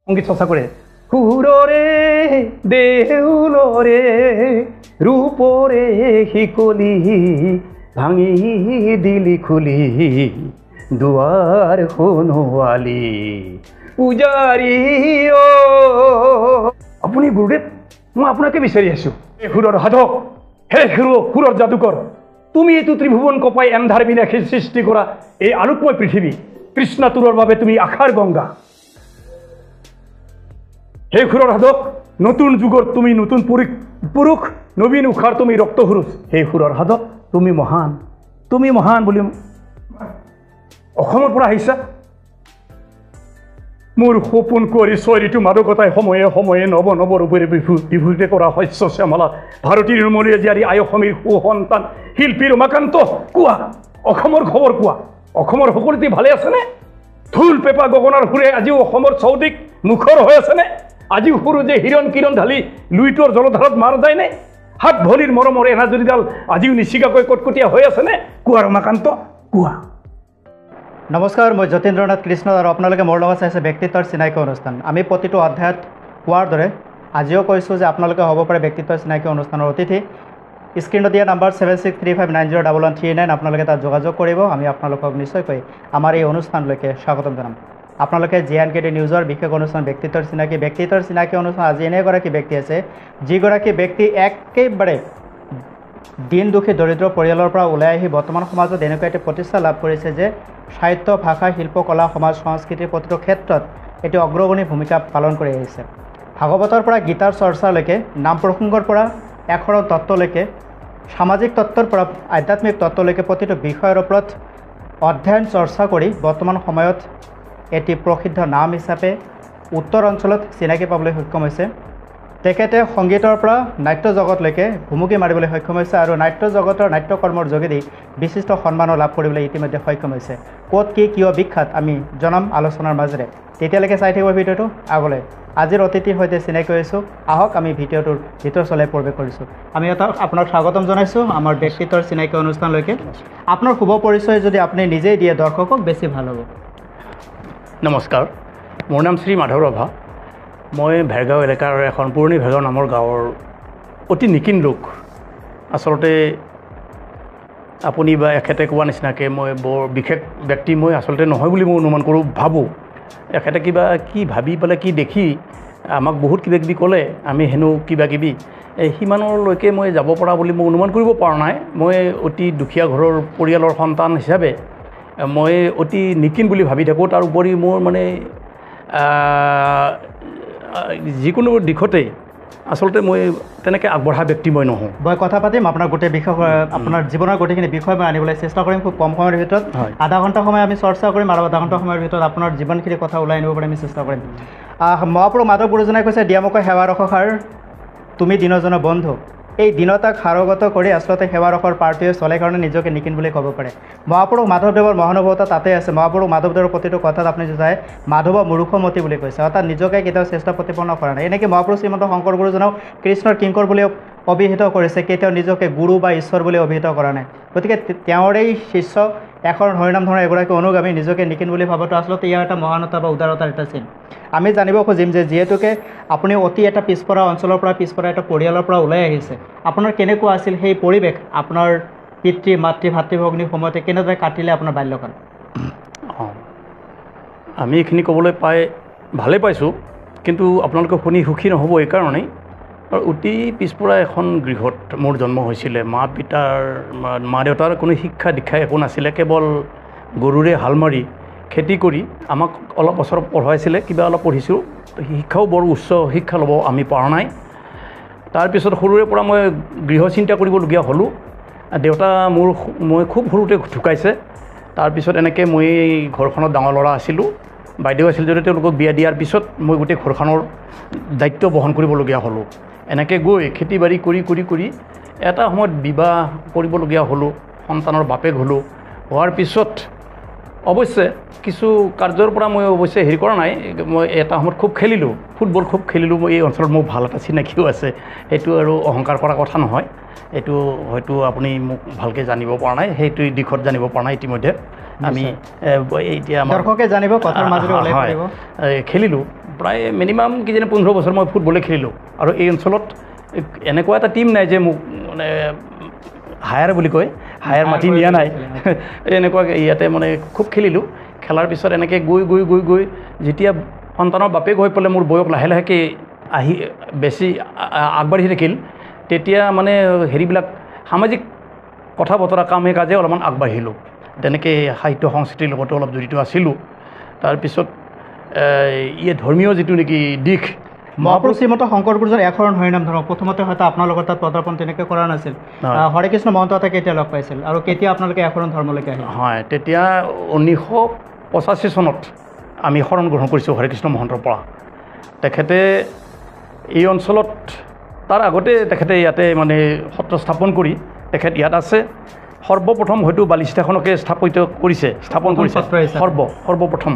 সংগীত চৰ্চা কৰে সুৰৰে দেউলৰে ৰূপৰে শিকলি ভাঙি দিলি খুলি দুৱাৰ সোণোৱালী পূজাৰী আপুনি গুৰুদেৱ মই আপোনাকে বিচাৰি আছোঁ এই সুৰৰ সাধক হে সুৰৰ যাদুকৰ তুমি এইটো ত্ৰিভুৱন কপাই এন্ধাৰ বিনাশী সৃষ্টি কৰা এই আলোকময় পৃথিৱী কৃষ্ণাতুৰৰ বাবে তুমি আশাৰ গংগা হে সুৰৰ সাধক নতুন যুগৰ তুমি নতুন পুৰুষ নবীন উষাৰ তুমি ৰক্তসুৰুষ হে সুৰৰ সাধক তুমি মহান বুলি অসমৰ পৰা আহিছা মোৰ সপোন কৰি চৰিটো মাদকতাই সময়ে সময়ে নৱ নৱ ৰূপেৰে বিভূষিত কৰা শস্য শ্যামলা ভাৰতী নিৰ্মলীয়া জীয়াৰী আই অসমীৰ সুসন্তান শিল্পী ৰমাকান্ত কোৱা অসমৰ খবৰ কোৱা অসমৰ সকলোতে ভালে আছেনে ঢোল পেঁপা গগনাৰ সুৰে আজিও অসমৰ চৌদিশ মুখৰ হৈ আছেনে আজিও সৰু যে হিৰণ কিৰণ ঢালি লুইটৰ জলধাৰত মাৰ যায়নে হাত ভলিৰ মৰমৰ এনাজৰীডাল আজিও নিচিকাকৈ কটকটীয়া হৈ আছেনে কোৱা ৰমাকান্ত কোৱা নমস্কাৰ মই যতীন্দ্ৰনাথ কৃষ্ণ আৰু আপোনালোকে মোৰ লগত চাইছে ব্যক্তিত্বৰ চিনাকি অনুষ্ঠান আমি প্ৰতিটো অধ্যায়ত কোৱাৰ দৰে আজিও কৈছোঁ যে আপোনালোকে হ'ব পাৰে ব্যক্তিত্বৰ চিনাকি অনুষ্ঠানৰ অতিথি স্ক্ৰীণত দিয়া নাম্বাৰ 7635901139 আপোনালোকে তাত যোগাযোগ কৰিব আমি আপোনালোকক নিশ্চয়কৈ আমাৰ এই অনুষ্ঠানলৈকে স্বাগতম জনাম আপোনালোকে JNKT নিউজৰ বিশেষ অনুষ্ঠান ব্যক্তিত্বৰ চিনাকি অনুষ্ঠান আজি এনে এগৰাকী ব্যক্তি আছে যিগৰাকী ব্যক্তি একেবাৰে দিন দুখী দৰিদ্ৰ পৰিয়ালৰ পৰা ওলাই আহি বৰ্তমান সমাজত এনেকুৱা এটা প্ৰতিষ্ঠা লাভ কৰিছে যে সাহিত্য ভাষা শিল্প কলা সমাজ সংস্কৃতিৰ প্ৰতিটো ক্ষেত্ৰত এটি অগ্ৰগণী ভূমিকা পালন কৰি আহিছে ভাগৱতৰ পৰা গীতাৰ চৰ্চালৈকে নাম প্ৰসংগৰ পৰা এশৰণ তত্ত্বলৈকে সামাজিক তত্ত্বৰ পৰা আধ্যাত্মিক তত্ত্বলৈকে প্ৰতিটো বিষয়ৰ ওপৰত অধ্যয়ন চৰ্চা কৰি বৰ্তমান সময়ত এটি প্ৰসিদ্ধ নাম হিচাপে উত্তৰ অঞ্চলত চিনাকি পাবলৈ সক্ষম হৈছে তেখেতে সংগীতৰ পৰা নাট্য জগতলৈকে ভুমুকি মাৰিবলৈ সক্ষম হৈছে আৰু নাট্য জগতৰ নাট্যকৰ্মৰ যোগেদি বিশিষ্ট সন্মানো লাভ কৰিবলৈ ইতিমধ্যে সক্ষম হৈছে ক'ত কি কিয় বিখ্যাত আমি জনাম আলোচনাৰ মাজেৰে তেতিয়ালৈকে চাই থাকিব ভিডিঅ'টো আগলৈ আজিৰ অতিথিৰ সৈতে চিনাকি হৈছোঁ আহক আমি ভিডিঅ'টোৰ ভিতৰ চলাই প্ৰৱেশ কৰিছোঁ আমি আপোনাক স্বাগতম জনাইছোঁ আমাৰ ব্যক্তিত্বৰ চিনাকি অনুষ্ঠানলৈকে আপোনাৰ শুভ পৰিচয় যদি আপুনি নিজেই দিয়ে দৰ্শকক বেছি ভাল হ'ব নমস্কাৰ মোৰ নাম শ্ৰী মাধৱ ৰাভা মই ভেৰগাঁও এলেকাৰ এখন পুৰণি ভেৰগাঁও নামৰ গাঁৱৰ অতি নিকিন লোক আচলতে আপুনি বা এখেতে কোৱা নিচিনাকৈ মই বৰ বিশেষ ব্যক্তি মই আচলতে নহয় বুলি মই অনুমান কৰোঁ ভাবোঁ এখেতে কিবা কি ভাবি পেলাই কি দেখি আমাক বহুত কিবা কিবি ক'লে আমি হেনো কিবা কিবি সিমানলৈকে মই যাব পৰা বুলি মই অনুমান কৰিব পৰা নাই মই অতি দুখীয়া ঘৰৰ পৰিয়ালৰ সন্তান হিচাপে মই অতি নিকিন বুলি ভাবি থাকোঁ তাৰ উপৰি মোৰ মানে যিকোনো দিশতেই আচলতে মই তেনেকৈ আগবঢ়া ব্যক্তি মই নহওঁ মই কথা পাতিম আপোনাৰ গোটেই বিষয় আপোনাৰ জীৱনৰ গোটেইখিনি বিষয় মই আনিবলৈ চেষ্টা কৰিম খুব কম সময়ৰ ভিতৰত আধা ঘণ্টা সময় আমি চৰ্চা কৰিম আৰু আধা ঘণ্টা সময়ৰ ভিতৰত আপোনাৰ জীৱনখিনি কথা ওলাই আনিব পাৰিম আমি চেষ্টা কৰিম মহাপুৰুষ মাধৱ গুৰুজনাই কৈছে দিয়ামকৈ সেৱাৰসাৰ তুমি দিনজনৰ বন্ধু এই দিনতাক সাৰগত কৰি আচলতে সেৱাৰসাৰ পাৰ্টিয়ে চলে কাৰণে নিজকে নিকিন বুলি ক'ব পাৰে মহাপুৰুষ মাধৱদেৱৰ মহানুভৱতা তাতে আছে মহাপুৰুষ মাধৱদেৱৰ প্ৰতিটো কথাত আপুনি চাই মাধৱ মূৰ্খমতী বুলি কৈছে অৰ্থাৎ নিজকে কেতিয়াও চেষ্টা প্ৰতিপন্ন কৰা নাই এনেকৈ মহাপুৰুষ শ্ৰীমন্ত শংকৰ গুৰুজনাও কৃষ্ণৰ কিংকৰ বুলি অভিহিত কৰিছে কেতিয়াও নিজকে গুৰু বা ঈশ্বৰ বুলি অভিহিত কৰা নাই গতিকে তেওঁৰে শিষ্য এখন হৰিনাম ধৰণৰ এগৰাকী অনুগামী নিজকে নিকিন বুলি ভাবতো আচলতে ইয়াৰ এটা মহানতা বা উদাৰতাৰ এটা চিন আমি জানিব খুজিম যে যিহেতুকে আপুনি অতি এটা পিছপৰা অঞ্চলৰ পৰা পিছপৰা এটা পৰিয়ালৰ পৰা ওলাই আহিছে আপোনাৰ কেনেকুৱা আছিল সেই পৰিৱেশ আপোনাৰ পিতৃ মাতৃ ভাতৃ ভগ্নীৰ সময়তে কেনেদৰে কাটিলে আপোনাৰ বাল্যকাল আমি এইখিনি ক'বলৈ পাই ভালেই পাইছোঁ কিন্তু আপোনালোকে শুনি সুখী নহ'ব এইকাৰণেই আৰু অতি পিছপৰা এখন গৃহত মোৰ জন্ম হৈছিলে মা দেউতাৰ কোনো শিক্ষা দীক্ষা একো নাছিলে কেৱল গৰুৰে হাল মাৰি খেতি কৰি আমাক অলপ বছৰ পঢ়ুৱাইছিলে কিবা অলপ পঢ়িছোঁ শিক্ষাও বৰ উচ্চ শিক্ষা ল'ব আমি পৰা নাই তাৰপিছত সৰুৰে পৰা মই গৃহ চিন্তা কৰিবলগীয়া হ'লোঁ দেউতা মই খুব সৰুতে ঢুকাইছে তাৰপিছত এনেকৈ মই ঘৰখনত ডাঙৰ ল'ৰা আছিলোঁ বাইদেউ আছিল যদি তেওঁলোকক বিয়া দিয়াৰ পিছত মই গোটেই ঘৰখনৰ দায়িত্ব বহন কৰিবলগীয়া হ'লোঁ এনেকৈ গৈ খেতি বাৰী কৰি এটা সময়ত বিবাহ কৰিবলগীয়া হ'লোঁ সন্তানৰ বাপেক হ'লোঁ হোৱাৰ পিছত অৱশ্যে কিছু কাৰ্যৰ পৰা মই অৱশ্যে হেৰি কৰা নাই মই এটা সময়ত খুব খেলিলোঁ ফুটবল খুব খেলিলোঁ মই এই অঞ্চলত মোৰ ভাল এটা চিনাকিও আছে সেইটো আৰু অহংকাৰ কৰা কথা নহয় এইটো হয়তো আপুনি মোক ভালকৈ জানিব পৰা নাই সেইটো দিশত জানিব পৰা নাই ইতিমধ্যে আমি এতিয়া দৰ্শকে জানিব কথাৰ মাজেৰে ওলাই পৰিব খেলিলোঁ প্ৰায় মিনিমাম কিজানি 15 বছৰ মই ফুটবলে খেলিলোঁ আৰু এই অঞ্চলত এনেকুৱা এটা টীম নাই যে মোক মানে হায়াৰ বুলি কয় হায়াৰ মাতি নিয়া নাই এনেকুৱা ইয়াতে মানে খুব খেলিলোঁ খেলাৰ পিছত এনেকৈ গৈ যেতিয়া সন্তানৰ বাপেক হৈ পেলাই মোৰ বয়স লাহে লাহেকৈ আহি বেছি আগবাঢ়ি থাকিল তেতিয়া মানে হেৰিবিলাক সামাজিক কথা বতৰা কামে কাজে অলপমান আগবাঢ়িলোঁ তেনেকৈ সাহিত্য সংস্কৃতিৰ লগতো অলপ জড়িত আছিলোঁ তাৰপিছত ধৰ্মীয় যিটো নেকি দিশ মহাপুৰুষ শ্ৰীমন্ত শংকৰগুৰুজনাৰ একশৰণ হৰিনাম ধৰ্ম প্ৰথমতে হয়তো আপোনালোকৰ তাত পদাৰ্পণ তেনেকৈ কৰা নাছিল হৰে কৃষ্ণ মহন্ত এটা কেতিয়া লগ পাইছিল আৰু কেতিয়া আপোনালোকে একশৰণ ধৰ্মলৈকে আহিল হয় তেতিয়া 1985 চনত আমি শৰণ গ্ৰহণ কৰিছোঁ হৰে কৃষ্ণ মহন্তৰ পৰা তেখেতে এই অঞ্চলত তাৰ আগতে তেখেতে ইয়াতে মানে সত্ৰ স্থাপন কৰি তেখেত ইয়াত আছে সৰ্বপ্ৰথম হয়তো বালিষ্টাখনকে স্থাপন কৰিছে সৰ্বপ্ৰথম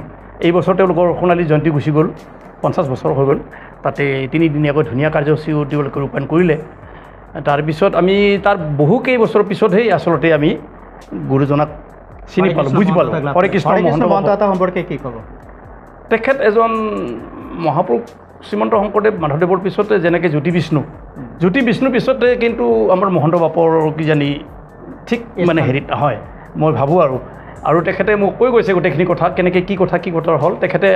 এই বছৰ তেওঁলোকৰ সোণালী জয়ন্তী গুচি গ'ল 50 বছৰ হৈ গ'ল তাতে তিনিদিনীয়াকৈ ধুনীয়া কাৰ্যসূচীও তেওঁলোকে ৰূপায়ণ কৰিলে তাৰপিছত আমি তাৰ বহু কেইবছৰৰ পিছতহে আচলতে আমি গুৰুজনাক চিনি পালোঁ বুজি পালোঁ হৰে কৃষ্ণ মহন্ত এটা সম্পৰ্কে কি ক'ব তেখেত এজন মহাপুৰুষ শ্ৰীমন্ত শংকৰদেৱ মাধৱদেৱৰ পিছতে যেনেকৈ জ্যোতি বিষ্ণুৰ পিছতে কিন্তু আমাৰ মহন্ত বাপৰ কিজানি ঠিক মানে হেৰিত হয় মই ভাবোঁ আৰু তেখেতে মোক কৈ গৈছে গোটেইখিনি কথা কেনেকৈ কি কথা হ'ল তেখেতে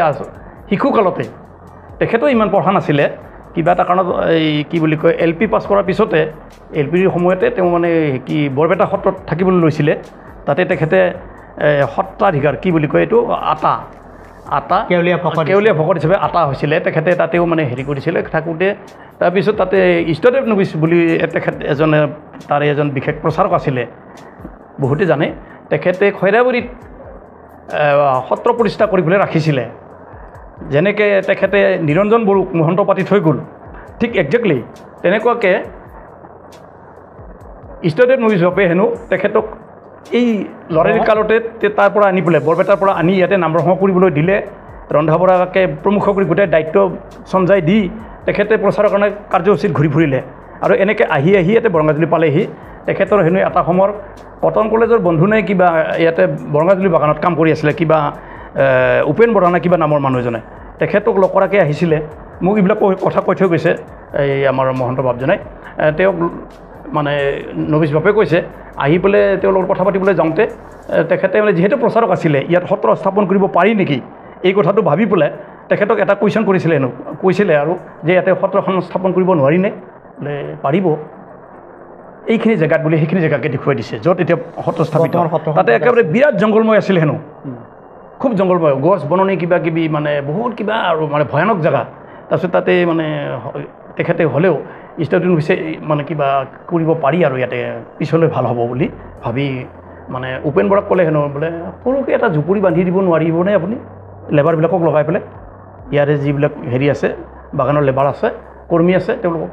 শিশুকালতে তেখেতেও ইমান পঢ়া নাছিলে কিবা এটা কাৰণত এই কি বুলি কয় LP পাছ কৰাৰ পিছতে LPৰ সময়তে তেওঁ মানে কি বৰপেটা সত্ৰত থাকিবলৈ লৈছিলে তাতে তেখেতে সত্ৰাধিকাৰ কি বুলি কয় এইটো আটা কেৱলীয়া ভকত হিচাপে আটা হৈছিলে তেখেতে তাতেও মানে হেৰি কৰিছিলে থাকোঁতে তাৰপিছত তাতে ইষ্টদেৱ নবিছ বুলি তেখেত তাৰে এজন বিশেষ প্ৰচাৰক আছিলে বহুতে জানে তেখেতে খৈৰাবৰীত সত্ৰ প্ৰতিষ্ঠা কৰিবলৈ ৰাখিছিলে যেনেকৈ তেখেতে নিৰঞ্জন বড়োক মহন্ত পাতি থৈ গ'ল ঠিক একজেক্টলি তেনেকুৱাকৈ ইষ্টদেৱ নবিছ বাপে হেনো তেখেতক এই লৰালি কালতে তাৰ পৰা আনি পেলাই বৰপেটাৰ পৰা আনি ইয়াতে নাম প্ৰসংগ কৰিবলৈ দিলে ৰন্ধা বঢ়াকে প্ৰমুখ কৰি গোটেই দায়িত্ব সঞ্জাই দি তেখেতে প্ৰচাৰৰ কাৰণে কাৰ্যসূচীত ঘূৰি ফুৰিলে আৰু এনেকৈ আহি ইয়াতে বৰঙাজুলি পালেহি তেখেতৰ হেনো এটা সময়ৰ কটন কলেজৰ বন্ধু নাই কিবা ইয়াতে বৰঙাজুলি বাগানত কাম কৰি আছিলে কিবা উপেন বৰা নে কিবা নামৰ মানুহ এজনে তেখেতক লগ কৰাকৈ আহিছিলে মোক এইবিলাক কথা কৈ থৈ গৈছে এই আমাৰ মহন্ত বাপজনাই তেওঁক মানে নবিছ বাপে কৈছে আহি পেলাই তেওঁৰ লগত কথা পাতিবলৈ যাওঁতে তেখেতে মানে যিহেতু প্ৰচাৰক আছিলে ইয়াত সত্ৰ স্থাপন কৰিব পাৰি নেকি এই কথাটো ভাবি পেলাই তেখেতক এটা কুৱেশ্যন কৈছিলে আৰু যে ইয়াতে সত্ৰখন স্থাপন কৰিব নোৱাৰিনে বোলে পাৰিব এইখিনি জেগাত বুলি সেইখিনি জেগাকে দেখুৱাই দিছে য'ত এতিয়া সত্ৰ স্থাপিত তাতে একেবাৰে বিৰাট জংঘলময় আছিলে হেনো খুব জংঘলময় গছ বননি কিবা কিবি মানে বহুত কিবা আৰু মানে ভয়ানক জেগা তাৰপিছত তাতে মানে তেখেতে হ'লেও ষ্টুডেণ্ট হৈছে মানে কিবা কৰিব পাৰি আৰু ইয়াতে পিছলৈ ভাল হ'ব বুলি ভাবি মানে উপেন বৰাক ক'লে হেনো বোলে সৰুকৈ এটা জুপুৰি বান্ধি দিব নোৱাৰিবনে আপুনি লেবাৰবিলাকক লগাই পেলাই ইয়াৰে যিবিলাক হেৰি আছে বাগানৰ লেবাৰ আছে কৰ্মী আছে তেওঁলোকক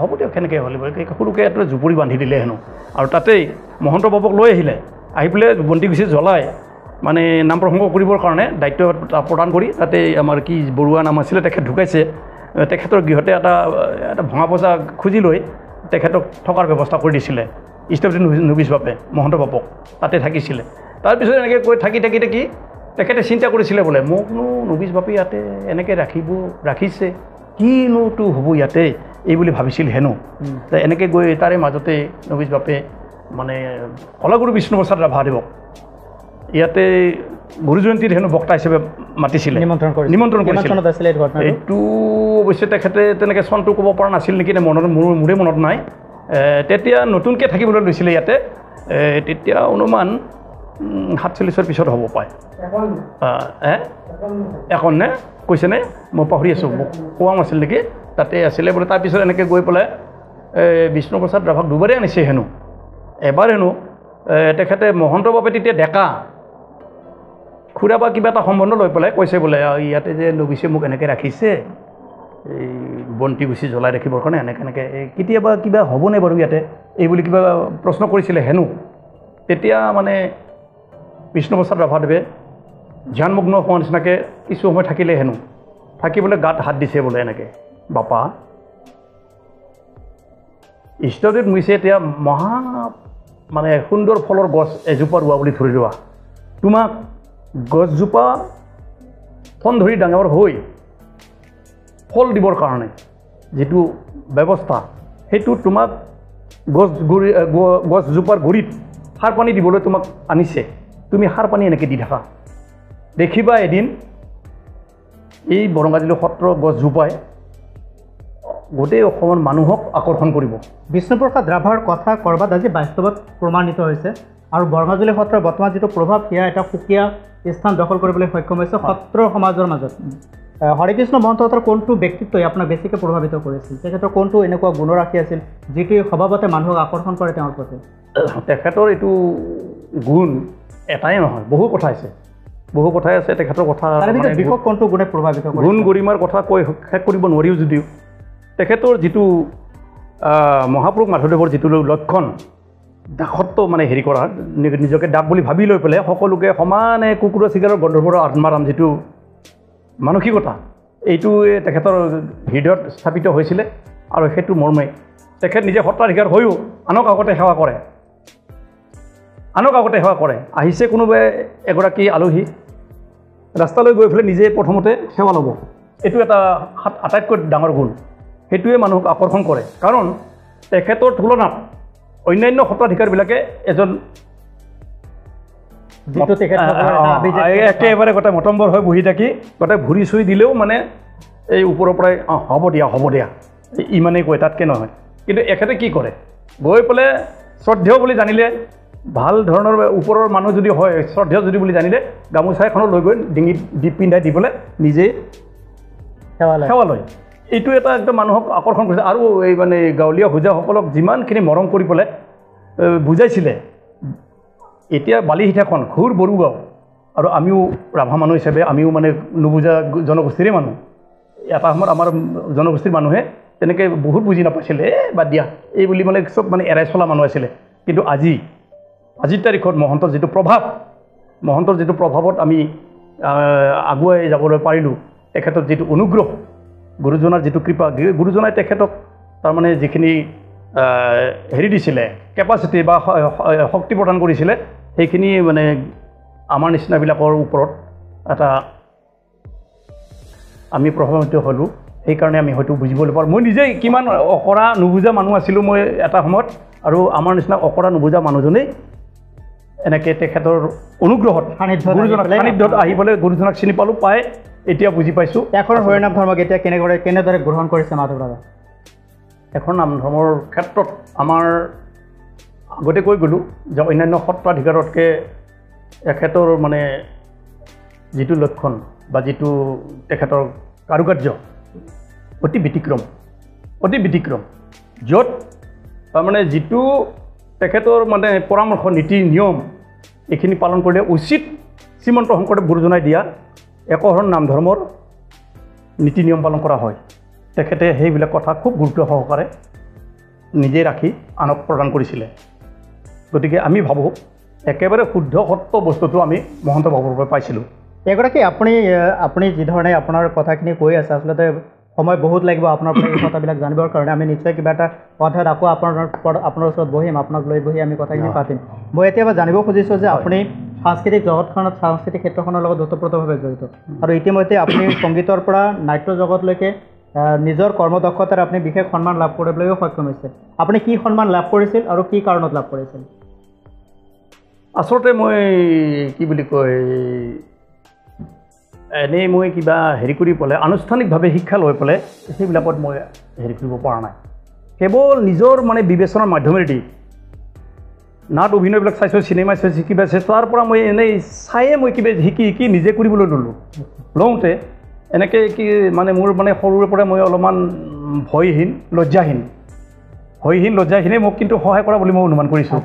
হ'ব দিয়ক সেনেকৈ হ'লে সৰুকৈ এটা জুপুৰি বান্ধি দিলে হেনো আৰু তাতেই মহন্ত বাবুক লৈ আহি পেলাই বন্তি গুচি জ্বলাই মানে নাম প্ৰসংগ কৰিবৰ কাৰণে দায়িত্ব প্ৰদান কৰি তাতে আমাৰ কি বৰুৱা নাম আছিলে তেখেত ঢুকাইছে তেখেতৰ গৃহতে এটা ভঙা পইচা খুজি লৈ তেখেতক থকাৰ ব্যৱস্থা কৰি দিছিলে ষ্টুডেণ্ট নবিছ বাপে মহন্ত বাপক তাতে থাকিছিলে তাৰপিছত এনেকৈ কৈ থাকি তেখেতে চিন্তা কৰিছিলে বোলে মোকনো নবিছ বাপে ইয়াতে এনেকৈ ৰাখিছে কিনোতো হ'ব ইয়াতে এই বুলি ভাবিছিল হেনো এনেকৈ গৈ তাৰে মাজতে নবিছ বাপে মানে কলাগুৰু বিষ্ণুপ্ৰসাদ ৰাভাদেৱক ইয়াতে গুৰু জয়ন্তীত হেনো বক্তা হিচাপে মাতিছিলে নিমন্ত্ৰণ কৰিছিলে এইটো অৱশ্যে তেখেতে তেনেকৈ চনটো ক'ব পৰা নাছিল নেকি মোৰে মনত নাই তেতিয়া নতুনকৈ থাকিবলৈ লৈছিলে ইয়াতে তেতিয়া অনুমান 47 পিছত হ'ব পাৰে এখন নে কৈছেনে মই পাহৰি আছোঁ মোক কোৱা নাছিল নেকি তাতে আছিলে বোলে তাৰপিছত এনেকৈ গৈ পেলাই বিষ্ণুপ্ৰসাদ ৰাভাক দুবাৰেই আনিছে হেনো এবাৰ হেনো তেখেতে মহন্ত বাপে তেতিয়া ডেকা খুৰা বা কিবা এটা সম্বন্ধ লৈ পেলাই কৈছে বোলে ইয়াতে যে নবিছে মোক এনেকৈ ৰাখিছে এই বন্তি গুচি জ্বলাই ৰাখিবৰ কাৰণে এনেকৈ কেতিয়াবা কিবা হ'বনে বাৰু ইয়াতে এই বুলি কিবা প্ৰশ্ন কৰিছিলে হেনো তেতিয়া মানে বিষ্ণুপ্ৰসাদ ৰাভাদেৱে ধ্যানমগ্ন হোৱাৰ নিচিনাকৈ কিছু সময় থাকিলে হেনো থাকি বোলে গাত হাত দিছে বোলে এনেকৈ বাপা ইষ্টদেৱ মুছে এতিয়া মহা মানে সুন্দৰ ফলৰ গছ এজোপা ৰোৱা বুলি ধৰি লোৱা তোমাক গছজোপা ঠন ধৰি ডাঙৰ হৈ ফল দিবৰ কাৰণে যিটো ব্যৱস্থা সেইটো তোমাক গছজোপাৰ গুৰিত সাৰ পানী দিবলৈ তোমাক আনিছে তুমি সাৰ পানী এনেকৈ দি থাকা দেখিবা এদিন এই বৰঙাজুলি সত্ৰ গছজোপাই গোটেই অসমৰ মানুহক আকৰ্ষণ কৰিব বিষ্ণুপ্ৰসাদ ৰাভাৰ কথা ক'ৰবাত আজি বাস্তৱত প্ৰমাণিত হৈছে আৰু বৰঙাজুলি সত্ৰৰ বৰ্তমান যিটো প্ৰভাৱ সেয়া এটা সুকীয়া স্থান দখল কৰিবলৈ সক্ষম হৈছে সত্ৰ সমাজৰ মাজত হৰেকৃষ্ণ মহন্তহঁতৰ কোনটো ব্যক্তিত্বই আপোনাক বেছিকৈ প্ৰভাৱিত কৰিছিল তেখেতৰ কোনটো এনেকুৱা গুণৰাশি আছিল যিটোৱে স্বভাৱতে মানুহক আকৰ্ষণ কৰে তেওঁৰ প্ৰতি তেখেতৰ এইটো গুণ এটাই নহয় বহু কথাই আছে তেখেতৰ কথা বিশেষ কোনটো গুণে প্ৰভাৱিত কৰে গুণ গৰিমাৰ কথা কৈ শেষ কৰিব নোৱাৰিও যদিও তেখেতৰ যিটো মহাপুৰুষ মাধৱদেৱৰ যিটো লক্ষণ দাসত্ব মানে হেৰি কৰা নিজকে দাস বুলি ভাবি লৈ পেলাই সকলোকে সমানে কুকুৰা চিগাৰৰ গন্ধৰ পৰা আত্মাৰাম যিটো মানসিকতা এইটোৱে তেখেতৰ হৃদয়ত স্থাপিত হৈছিলে আৰু সেইটো মৰ্মে তেখেত নিজে সত্ৰাধিকাৰ হৈও আনক আগতে সেৱা কৰে আহিছে কোনোবাই এগৰাকী আলহী ৰাস্তালৈ গৈ পেলাই নিজে প্ৰথমতে সেৱা ল'ব এইটো এটা আটাইতকৈ ডাঙৰ গুণ সেইটোৱে মানুহক আকৰ্ষণ কৰে কাৰণ তেখেতৰ তুলনাত অন্যান্য সত্ৰাধিকাৰবিলাকে এজন একেবাৰে গোটেই মটম্বৰ হৈ বহি থাকি গোটেই ভৰি চুই দিলেও মানে এই ওপৰৰ পৰাই হ'ব দিয়া ইমানেই কয় তাতকৈ নহয় কিন্তু এখেতে কি কৰে গৈ পেলাই শ্ৰদ্ধেয় বুলি জানিলে ভাল ধৰণৰ ওপৰৰ মানুহ যদি হয় শ্ৰদ্ধেয় যদি বুলি জানিলে গামোচা এখনত লৈ গৈ ডিঙিত পিন্ধাই দি পেলাই নিজেই সেৱা লয় এইটো এটা একদম মানুহক আকৰ্ষণ কৰিছে আৰু এই মানে গাঁৱলীয়া হোজাসকলক যিমানখিনি মৰম কৰি পেলাই বুজাইছিলে এতিয়া বালিহিঠাখন ঘূৰ বড়োগাঁও আৰু আমিও ৰাভা মানুহ হিচাপে আমিও মানে নুবুজা জনগোষ্ঠীৰে মানুহ এটা সময়ত আমাৰ জনগোষ্ঠীৰ মানুহে তেনেকৈ বহুত বুজি নাপাইছিলে বাদ দিয়া এই বুলি মানে চব মানে এৰাই চলা মানুহ আছিলে কিন্তু আজিৰ তাৰিখত মহন্তৰ যিটো প্ৰভাৱত আমি আগুৱাই যাবলৈ পাৰিলোঁ তেখেতৰ যিটো অনুগ্ৰহ গুৰুজনাৰ যিটো কৃপা গুৰুজনাই তেখেতক তাৰমানে যিখিনি হেৰি দিছিলে কেপাচিটি বা শক্তি প্ৰদান কৰিছিলে সেইখিনি মানে আমাৰ নিচিনাবিলাকৰ ওপৰত এটা আমি প্ৰভাৱিত হ'লোঁ সেইকাৰণে আমি হয়তো বুজিবলৈ পাৰোঁ মই নিজেই কিমান অকৰা নুবুজা মানুহ আছিলোঁ মই এটা সময়ত আৰু আমাৰ নিচিনা অকৰা নুবুজা মানুহজনেই এনেকৈ তেখেতৰ অনুগ্ৰহত সান্নিধ্যত আহি পেলাই গুৰুজনাক চিনি পালোঁ পাই এতিয়া বুজি পাইছোঁ এখন হৰিনাম ধৰ্মক এতিয়া কেনেদৰে গ্ৰহণ কৰিছে মাধৱ ৰাভা এখন নাম ধৰ্মৰ ক্ষেত্ৰত আমাৰ আগতে কৈ গ'লোঁ যে অন্যান্য সত্ৰাধিকাৰতকৈ এখেতৰ মানে যিটো লক্ষণ বা যিটো তেখেতৰ কাৰুকাৰ্য অতি ব্যতিক্ৰম য'ত তাৰমানে যিটো তেখেতৰ মানে পৰামৰ্শ নীতি নিয়ম এইখিনি পালন কৰিলে উচিত শ্ৰীমন্ত শংকৰদেৱ গুৰুজনাই দিয়া একশৰণ নাম ধৰ্মৰ নীতি নিয়ম পালন কৰা হয় তেখেতে সেইবিলাক কথা খুব গুৰুত্ব সহকাৰে নিজে ৰাখি আনক প্ৰদান কৰিছিলে গতিকে আমি ভাবোঁ একেবাৰে শুদ্ধ সত্য বস্তুটো আমি মহন্ত বাবুৰ পৰা পাইছিলোঁ এগৰাকী আপুনি যিধৰণে আপোনাৰ কথাখিনি কৈ আছে আচলতে সময় বহুত লাগিব আপোনাৰ পৰা এই কথাবিলাক জানিবৰ কাৰণে আমি নিশ্চয় কিবা এটা কথাত আকৌ আপোনাৰ ওচৰত বহিম আপোনাক লৈ বহি আমি কথাখিনি পাতিম মই এতিয়া জানিব খুজিছোঁ যে আপুনি সাংস্কৃতিক জগতখনত সাংস্কৃতিক ক্ষেত্ৰখনৰ লগত ওতঃপ্ৰোতভাৱে জড়িত আৰু ইতিমধ্যে আপুনি সংগীতৰ পৰা নাট্য জগতলৈকে নিজৰ কৰ্মদক্ষতাৰ আপুনি বিশেষ সন্মান লাভ কৰিবলৈও সক্ষম হৈছে আপুনি কি সন্মান লাভ কৰিছিল আৰু কি কাৰণত লাভ কৰিছিল আচলতে মই কি বুলি কয় এনেই মই কিবা হেৰি কৰি পেলাই আনুষ্ঠানিকভাৱে শিক্ষা লৈ পেলাই সেইবিলাকত মই হেৰি কৰিব পৰা নাই কেৱল নিজৰ মানে বিবেচনাৰ মাধ্যমেৰেদি নাট অভিনয়বিলাক চাইছোঁ চিনেমা চাইছোঁ কিবা চাইছোঁ তাৰ পৰা মই এনেই চায়ে মই কিবা শিকি নিজে কৰিবলৈ লওঁতে এনেকৈ কি মানে মোৰ মানে সৰুৰে পৰা মই অলপমান ভয়হীন লজ্জাহীনে মোক কিন্তু সহায় কৰা বুলি মই অনুমান কৰিছোঁ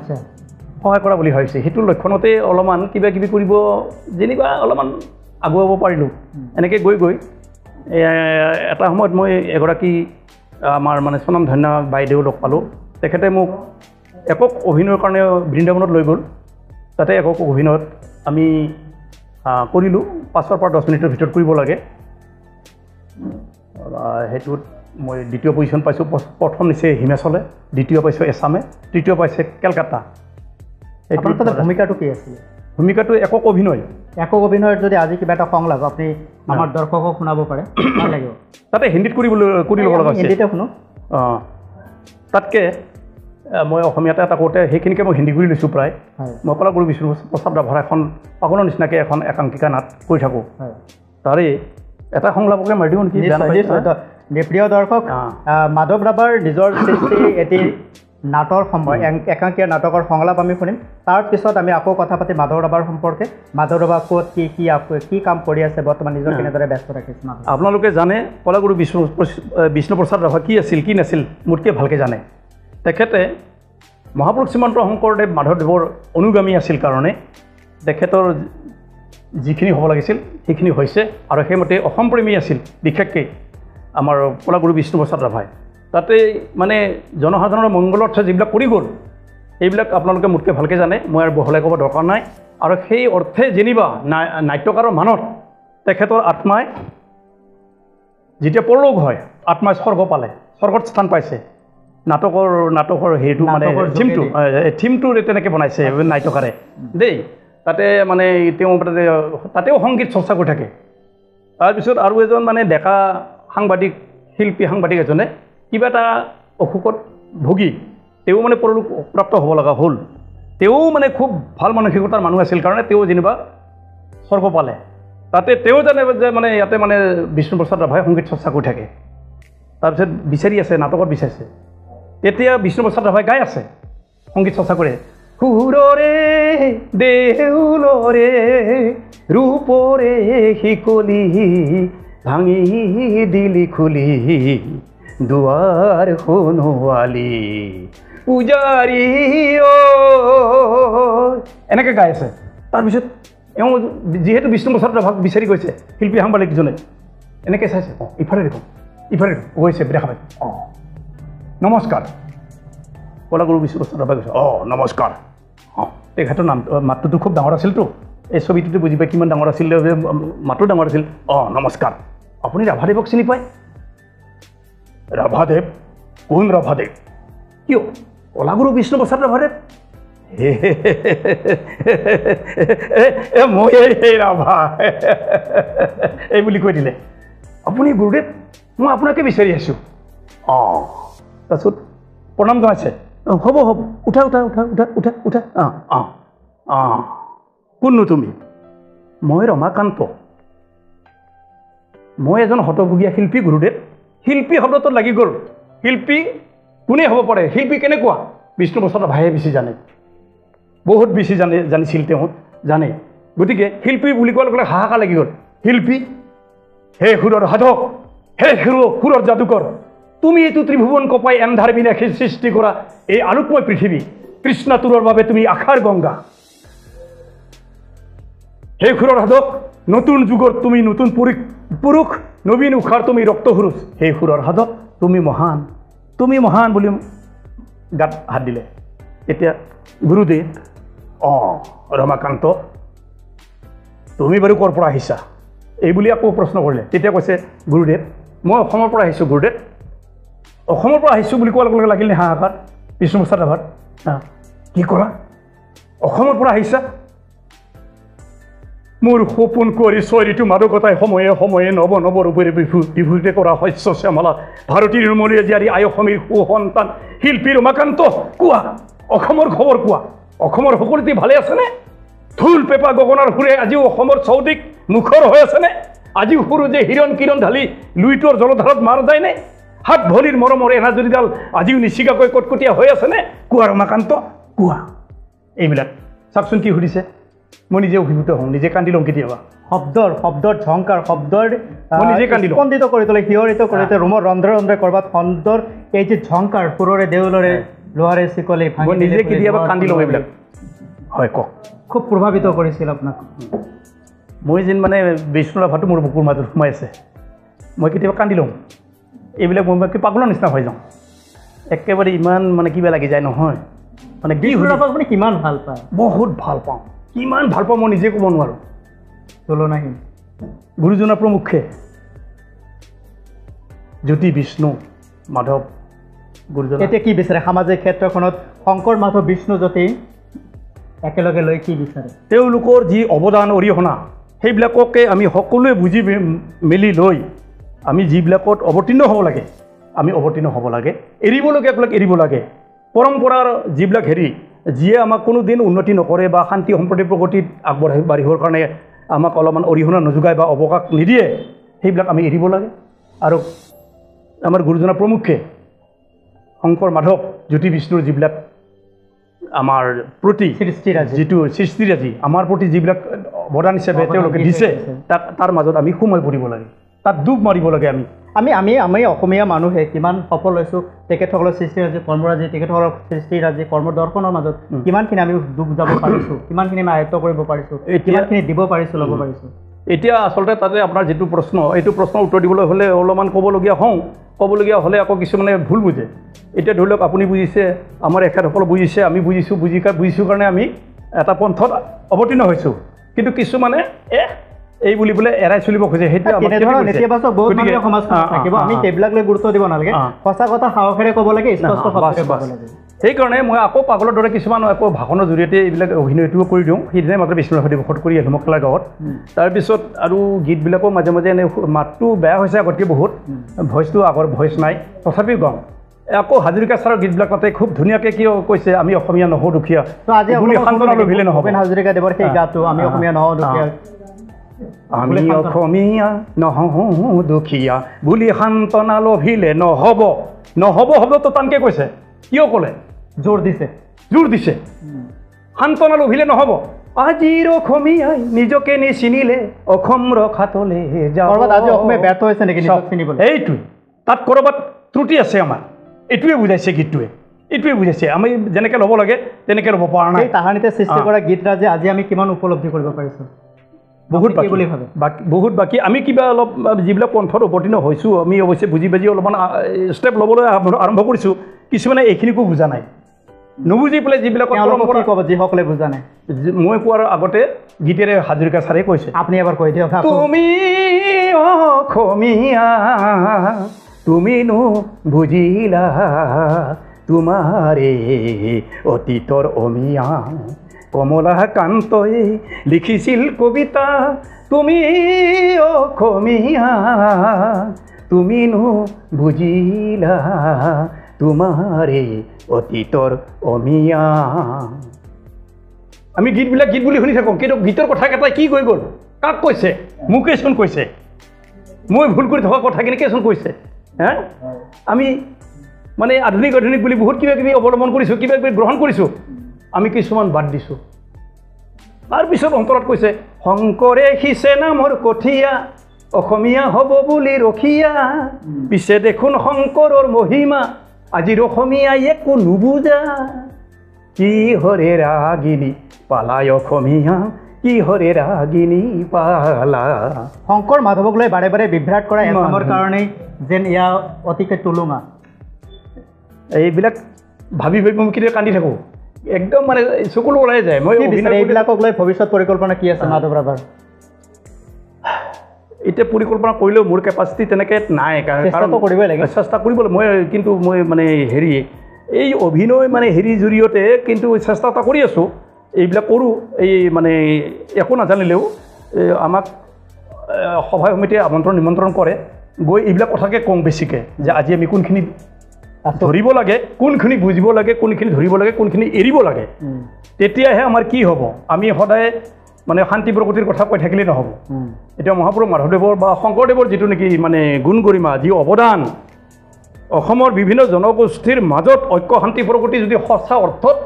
সহায় কৰা বুলি ভাবিছে সেইটো লক্ষণতে অলপমান কিবা কিবি কৰিব যেনিবা অলপমান আগুৱাব পাৰিলোঁ এনেকৈ গৈ এটা সময়ত মই এগৰাকী আমাৰ মানে স্বনামধন্য বাইদেউ লগ পালোঁ তেখেতে মোক একক অভিনয়ৰ কাৰণে বৃন্দাবনত লৈ গ'ল তাতে একক অভিনয়ত আমি কৰিলোঁ 5 পৰা 10 মিনিটৰ ভিতৰত কৰিব লাগে সেইটোত মই দ্বিতীয় পজিশ্যন পাইছোঁ প্ৰথম নিচে হিমাচলে দ্বিতীয় পাইছোঁ এছামে তৃতীয় পাইছে কেলকাতা আপোনাৰ তাতে ভূমিকাটো কি আছিলে ভূমিকাটো একক অভিনয় অভিনয়ত যদি আজি কিবা এটা সংলাপ আপুনি আমাৰ দৰ্শকক শুনাব পাৰে ভাল লাগিব তাতে হিন্দীত কৰি ল'ব লগা হৈছে হিন্দীতে শুনো তাতকৈ মই অসমীয়াতে এটা কৰোঁতে সেইখিনিকে মই হিন্দী কৰি লৈছোঁ প্ৰায় মই কলাগুৰু বিষ্ণু প্ৰসাদ ৰাভাৰ এখন পাগলৰ নিচিনাকৈ এখন একাংকিকা নাট কৰি থাকোঁ তাৰে এটা সংলাপকে মাৰি দিওঁ নেকি প্ৰিয় দৰ্শক মাধৱ ৰাভাৰ নিজৰ সৃষ্টি এটি নাটৰ একাংকীয়া নাটকৰ সংলাপ আমি শুনিম তাৰপিছত আমি আকৌ কথা পাতিম মাধৱ ৰাভাৰ সম্পৰ্কে মাধৱ ৰাভা ক'ত কি কাম কৰি আছে বৰ্তমান নিজৰ কেনেদৰে ব্যস্ত ৰাখিছে আপোনালোকে জানে কলাগুৰু বিষ্ণু প্ৰসাদ ৰাভা কি আছিল কি নাছিল মোতকৈ ভালকৈ জানে তেখেতে মহাপুৰুষ শ্ৰীমন্ত শংকৰদেৱ মাধৱদেৱৰ অনুগামী আছিল কাৰণে তেখেতৰ যিখিনি হ'ব লাগিছিল সেইখিনি হৈছে আৰু সেইমতে অসম প্ৰেমী আছিল বিশেষকৈ আমাৰ কলাগুৰু বিষ্ণু প্ৰসাদ ৰাভাই তাতে মানে জনসাধাৰণৰ মংগলাৰ্থে যিবিলাক কৰি গ'ল এইবিলাক আপোনালোকে মোতকৈ ভালকৈ জানে মই আৰু বহলাই ক'ব দৰকাৰ নাই আৰু সেই অৰ্থে যেনিবা নাট্যকাৰৰ মানত তেখেতৰ আত্মাই যেতিয়া পৰলোক হয় আত্মাই স্বৰ্গ পালে স্বৰ্গত স্থান পাইছে নাটকৰ হেৰিটো মানে থিমটো তেনেকৈ বনাইছে নাট্যকাৰে দেই তাতে মানে তেওঁ তাতেও সংগীত চৰ্চা কৰি থাকে তাৰপিছত আৰু এজন মানে ডেকা শিল্পী সাংবাদিক এজনে কিবা এটা অসুখত ভুগি তেওঁ মানে পৰলোক প্ৰাপ্ত হ'ব লগা হ'ল তেওঁ মানে খুব ভাল মানসিকতাৰ মানুহ আছিল কাৰণে তেওঁ যেনিবা স্বৰ্গ পালে তাতে তেওঁ জানে যে মানে ইয়াতে মানে বিষ্ণু প্ৰসাদ ৰাভাই সংগীত চৰ্চা কৰি থাকে তাৰপিছত বিচাৰি আছে নাটকত বিচাৰিছে তেতিয়া বিষ্ণু প্ৰসাদ ৰাভাই গাই আছে সংগীত চৰ্চা কৰে সুৰৰে দেউলৰে ৰূপৰে শিকলি ভাঙি দিলি খুলি দুৱাৰ সোণোৱালি পূজাৰী এনেকৈ গাই আছে তাৰপিছত এওঁ যিহেতু বিষ্ণু প্ৰসাদ ৰাভাক বিচাৰি গৈছে শিল্পী সাংবাদিকজনে এনেকৈ চাইছে ইফালে দেখোন গৈছে দেখা পাইছে নমস্কাৰ কলাগুৰু বিষ্ণু প্ৰসাদ ৰাভাই কৈছে নমস্কাৰ তেখেতৰ মাতটোতো খুব ডাঙৰ আছিলতো এই ছবিটোতে বুজি পায় কিমান ডাঙৰ আছিল মাতো ডাঙৰ আছিল নমস্কাৰ আপুনি ৰাভাদেৱক চিনি পায় ৰাভাদেৱ কোন ৰাভাদেৱ কিয় কলাগুৰু বিষ্ণু প্ৰসাদ ৰাভাদেৱ মই এই ৰাভা এই বুলি কৈ দিলে আপুনি গুৰুদেৱ মই আপোনাকে বিচাৰি আছোঁ তাৰপিছত প্ৰণাম জনাইছে হ'ব উঠা কোননো তুমি মই ৰমাকান্ত মই এজন হতভোগীয়া শিল্পী গুৰুদেৱ শিল্পী শব্দটোত লাগি গ'ল শিল্পী কোনে হ'ব পাৰে শিল্পী কেনেকুৱা বিষ্ণু প্ৰসাদ ৰাভায়ে বেছি জানে বহুত বেছি জানিছিল তেওঁ জানে গতিকে শিল্পী বুলি কোৱাৰ লগে লগে হাহাকাৰ লাগি গ'ল শিল্পী হে সুৰৰ সাধক হে সুৰৰ যাদুকৰ তুমি এইটো ত্ৰিভুৱন কপাই এন্ধাৰ বিনাশী সৃষ্টি কৰা এই আলোকময় পৃথিৱী কৃষ্ণাতুৰৰ বাবে তুমি আশাৰ গংগা হে সুৰৰ সাধক নতুন যুগৰ তুমি নতুন পুৰুষ নবীন উষাৰ তুমি ৰক্তসুৰুজ হে সুৰৰ সাধক তুমি মহান বুলি গাত হাত দিলে এতিয়া গুৰুদেৱ ৰমাকান্ত তুমি বাৰু ক'ৰ পৰা আহিছা এই বুলি আকৌ প্ৰশ্ন কৰিলে তেতিয়া কৈছে গুৰুদেৱ মই অসমৰ পৰা আহিছোঁ গুৰুদেৱ অসমৰ পৰা আহিছোঁ বুলি কোৱাৰ লগে লগে লাগিল নে হাহাকাৰ বিষ্ণু প্ৰসাদ ৰাভাৰ কি কৰা অসমৰ পৰা আহিছা মোৰ সপোন কৰি চৰিটো মাদকতাই সময়ে সময়ে নৱ ৰূপেৰে বিভূতিতে কৰা শস্য শ্যামলা ভাৰতী নিৰ্মলীয়া জীয়াৰী আয়সমীৰ সুসন্তান শিল্পী ৰমাকান্ত কোৱা অসমৰ খবৰ কোৱা অসমৰ সকলোতে ভালে আছেনে ঢোল পেঁপা গগনাৰ সুৰে আজিও অসমৰ চৌদিশ মুখৰ হৈ আছেনে আজিও সৰু যে হিৰণ কিৰণ ঢালি লুইটৰ জলধাৰত মাৰ যায়নে হাত ভৰিৰ মৰমৰ এনাজৰীডাল আজিও নিচিকাকৈ কটকটীয়া হৈ আছেনে কোৱা ৰমাকান্ত কোৱা এইবিলাক চাওকচোন কি সুধিছে মই নিজে অভিভূত হওঁ নিজে কান্দি লওঁ কেতিয়াবা শব্দৰ ঝংকাৰ শব্দৰ মই নিজে কান্দি লওঁ স্পন্দিত কৰি তোলে শিয়ৰিত কৰি তোলে ৰুমৰ ৰন্ধ্ৰে ৰন্ধ্ৰে কৰবাত শব্দৰ এই যে ঝংকাৰ সুৰৰে দেউলৰে লোহাৰে চিকলি মই নিজে কেতিয়াবা কান্দি লওঁ এইবিলাক হয় কওক খুব প্ৰভাৱিত কৰিছিল আপোনাক মই যেন মানে বিষ্ণু ৰাভাটো মোৰ বুকুৰ মাজত সোমাই আছে মই কেতিয়াবা কান্দি লওঁ এইবিলাক মই পাগলৰ নিচিনা হৈ যাওঁ একেবাৰে ইমান মানে কিবা লাগি যায় নহয় মানে বিষ্ণু ৰাভাক আপুনি কিমান ভাল পায় বহুত ভাল পাওঁ কিমান ভাল পাওঁ মই নিজে ক'ব নোৱাৰোঁ তুলনাহীন গুৰুজনাৰ প্ৰমুখে জ্যোতি বিষ্ণু মাধৱ গুৰুজন এতিয়া কি বিচাৰে সামাজিক ক্ষেত্ৰখনত শংকৰ মাধৱ বিষ্ণু জ্যোতি একেলগে লৈ কি বিচাৰে তেওঁলোকৰ যি অৱদান অৰিহণা সেইবিলাককে আমি সকলোৱে বুজি মেলি লৈ আমি যিবিলাকত অৱতীৰ্ণ হ'ব লাগে আমি অৱতীৰ্ণ হ'ব লাগে এৰিবলগীয়াবিলাক এৰিব লাগে পৰম্পৰাৰ যিবিলাক যিয়ে আমাক কোনো দিন উন্নতি নকৰে বা শান্তি সম্প্ৰতি প্ৰগতিত আগবাঢ়িবৰ কাৰণে আমাক অলপমান অৰিহণা নোযোগায় বা অৱকাশ নিদিয়ে সেইবিলাক আমি এৰিব লাগে আৰু আমাৰ গুৰুজনাৰ প্ৰমুখে শংকৰ মাধৱ জ্যোতি বিষ্ণুৰ যিবিলাক আমাৰ প্ৰতি যিটো সৃষ্টিৰাজি আমাৰ প্ৰতি যিবিলাক অৱদান হিচাপে তেওঁলোকে দিছে তাৰ মাজত আমি সোমাই পৰিব লাগে তাত ডুব মাৰিব লাগে আমি অসমীয়া মানুহে কিমান সফল হৈছোঁ তেখেতসকলৰ সৃষ্টিৰাজি কৰ্মৰাজি তেখেতসকলৰ সৃষ্টিৰাজি কৰ্মদৰ্শনৰ মাজত কিমানখিনি আমি ডুব যাব পাৰিছোঁ কিমানখিনি আমি আয়ত্ব কৰিব পাৰিছোঁ কিমানখিনি দিব পাৰিছোঁ ল'ব পাৰিছোঁ এতিয়া আচলতে তাতে আপোনাৰ যিটো প্ৰশ্ন এইটো প্ৰশ্নৰ উত্তৰ দিবলৈ হ'লে অলপমান ক'বলগীয়া হ'লে আকৌ কিছুমানে ভুল বুজে এতিয়া ধৰি লওক আপুনি বুজিছে আমাৰ এখেতসকল বুজিছে আমি বুজিছোঁ কাৰণে আমি এটা পন্থত অৱতীৰ্ণ হৈছোঁ কিন্তু কিছুমানে এই বুলি বোলে এৰাই চলিব খোজে সেইটো নেতিবাচক বহুত মানুহে সমাজখনত থাকিব আমি সেইবিলাক লৈ গুৰুত্ব দিব নালাগে সঁচা কথা সাহসেৰে ক'ব লাগে স্পষ্ট ভাষাৰে ক'ব লাগে সেইকাৰণে মই আকৌ পাগলৰ দৰে কিছুমান আকৌ ভাষণৰ জৰিয়তে এইবিলাক অভিনয়টোও কৰি দিওঁ সেইদিনাই মাত্ৰ বিষ্ণুৰাভা দিৱসত কৰি আহিলোঁ মকলা গাঁৱত তাৰপিছত আৰু গীতবিলাকো মাজে মাজে এনে মাতটো বেয়া হৈছে আগতকৈ বহুত ভইচটো আগৰ ভইচ নাই তথাপিও গাওঁ আকৌ হাজৰিকা ছাৰৰ গীতবিলাক তাতে খুব ধুনীয়াকৈ কিয় কৈছে আমি অসমীয়া নহওঁ দুখীয়া বুলি সান্তনা লভিলে নহ'ব ভূপেন হাজৰিকা দেৱৰ সেই গানটো আমি অসমীয়া নহওঁ দুখীয়া আমি অসমীয়া নহওঁ দুখীয়া বুলি সান্তনা লভিলে নহ'ব শব্দটো টানকৈ কৈছে কিয় ক'লে জোৰ দিছে সান্তনা লভিলে নহ'ব আজিৰ অসমীয়াই নিজকে নিচিনিলে অসম ৰখাতলে আজি অসমীয়া ব্যৰ্থ হৈছে নেকি এইটোৱে তাত ক'ৰবাত ত্ৰুটি আছে আমাৰ এইটোৱে বুজাইছে গীতটোৱে এইটোৱে বুজাইছে আমি যেনেকৈ ল'ব লাগে তেনেকৈ ল'ব পৰা নাই তাহানিতে সৃষ্টি কৰা গীতৰাজে আজি আমি কিমান উপলব্ধি কৰিব পাৰিছোঁ বহুত বাকী আমি কিবা অলপ যিবিলাক পন্থত অৱতীৰ্ণ হৈছোঁ আমি অৱশ্যে বুজি বাজি অলপমান ষ্টেপ ল'বলৈ আৰম্ভ কৰিছোঁ কিছুমানে এইখিনিকো বুজা নাই নুবুজি পেলাই যিবিলাকক যিসকলে বুজা নাই মই কোৱাৰ আগতে গীতেৰে হাজৰিকা ছাৰে কৈছে আপুনি এবাৰ কৈ দিয়ক তুমি অসমীয়া তুমিনো বুজিলা তোমাৰে অতীতৰ অমিয়া কমলাকান্তই লিখিছিল কবিতা তুমি অসমীয়া তুমিনো বুজিলা তোমাৰে অতীতৰ অমিয়া আমি গীতবিলাক গীত বুলি শুনি থাকোঁ কিন্তু গীতৰ কথাকেইটাই কি কৈ গ'ল কাক কৈছে মোকেচোন কৈছে মই ভুল কৰি থকা কথাখিনি কেচোন কৈছে আমি মানে আধুনিক বুলি বহুত কিবা কিবি অৱলম্বন কৰিছোঁ কিবা কিবি গ্ৰহণ কৰিছোঁ আমি কিছুমান বাদ দিছোঁ তাৰপিছত অন্তৰত কৈছে শংকৰে সিঁচে নামৰ কঠীয়া অসমীয়া হ'ব বুলি ৰখীয়া পিছে দেখোন শংকৰৰ মহিমা আজিৰ অসমীয়াই একো নুবুজা কি হৰে ৰাগিনী পালাই অসমীয়া কি হৰে ৰাগিনী পালা শংকৰ মাধৱক লৈ বাৰে বাৰে বিভ্ৰাট কৰা এচামৰ কাৰণেই যেন এয়া অতিকে তুলুঙা এইবিলাক ভাবি মই কেতিয়া কান্দি থাকোঁ একদম মানে চকুলো ওলাই যায় মই এইবিলাকক লৈ ভৱিষ্যত পৰিকল্পনা কি আছে মাধৱ ৰাভাৰ এতিয়া পৰিকল্পনা কৰিলেও মোৰ কেপাচিটি তেনেকৈ নাই কাৰণ কৰিবই লাগে চেষ্টা কৰিব লাগে কিন্তু মই মানে এই অভিনয় মানে জৰিয়তে কিন্তু চেষ্টা এটা কৰি আছোঁ এইবিলাক কৰোঁ এই মানে একো নাজানিলেও আমাক সভাই সমিতিয়ে আমন্ত্ৰণ নিমন্ত্ৰণ কৰে গৈ এইবিলাক কথাকে কওঁ বেছিকৈ যে আজি আমি কোনখিনি ধৰিব লাগে কোনখিনি বুজিব লাগে কোনখিনি ধৰিব লাগে কোনখিনি এৰিব লাগে তেতিয়াহে আমাৰ কি হ'ব আমি সদায় মানে শান্তি প্ৰগতিৰ কথা কৈ থাকিলেই নহ'ব এতিয়া মহাপুৰুষ মাধৱদেৱৰ বা শংকৰদেৱৰ যিটো নেকি মানে গুণ গৰিমা যি অৱদান অসমৰ বিভিন্ন জনগোষ্ঠীৰ মাজত ঐক্য শান্তি প্ৰগতি যদি সঁচা অৰ্থত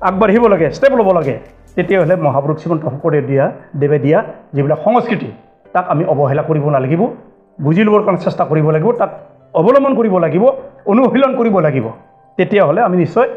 আগবাঢ়িব লাগে ষ্টেপ ল'ব লাগে তেতিয়াহ'লে মহাপুৰুষ শ্ৰীমন্ত শংকৰদেৱে দিয়া যিবিলাক সংস্কৃতি তাক আমি অৱহেলা কৰিব নালাগিব বুজি ল'বৰ কাৰণে চেষ্টা কৰিব লাগিব তাক অৱলম্বন কৰিব লাগিব অনুশীলন কৰিব লাগিব তেতিয়াহ'লে আমি নিশ্চয়